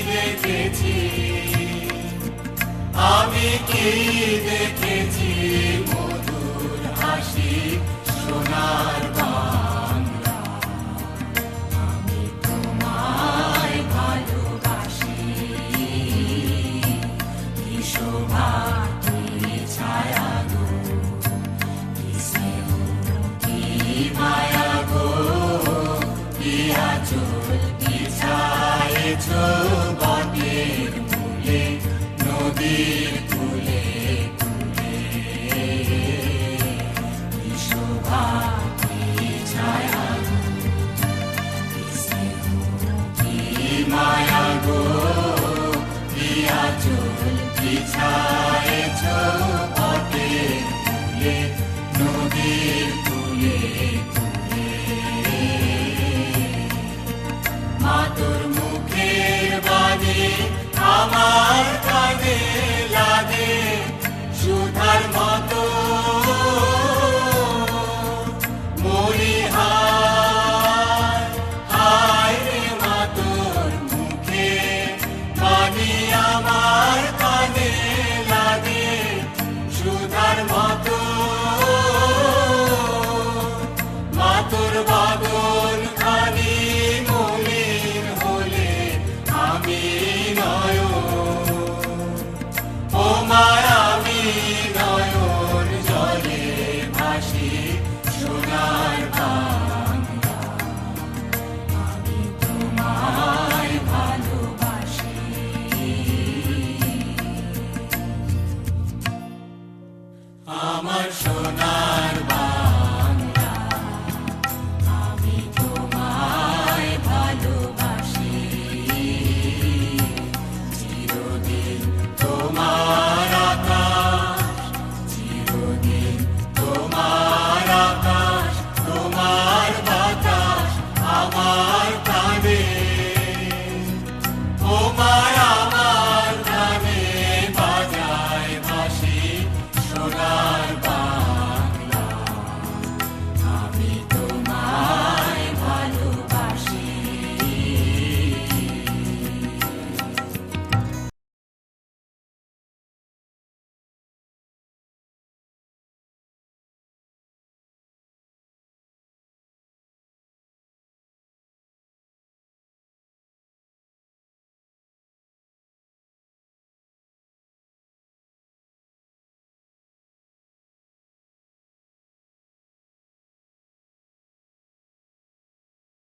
দেখেছি, আমি কি দেখেছি মধুর হাসি সোনার বাংলা। আমি তোমায় ভালোবাসি, কি শোভা কি ছায়া গো, কি স্নেহ কি মায়া গো, কি আঁচল বিছায়েছ বটের মূলে নদীর কূলে কূলে। কি শোভা কি ছায়া গো, কি স্নেহ কি মায়া গো, কি আঁচল বিছায়েছ বটের মূলে নদীর কূলে কূলে। মা তোর মুখের বাণী আমার কানে লাগে সুধার মতো, মরি হায় হায় রে মা তোর মুখের বাণী আমার কানে লাগে সুধার মতো। মা তোর বাদল খানি মলিন হলে আমি নয়ন, ও মা আমি নয়ন।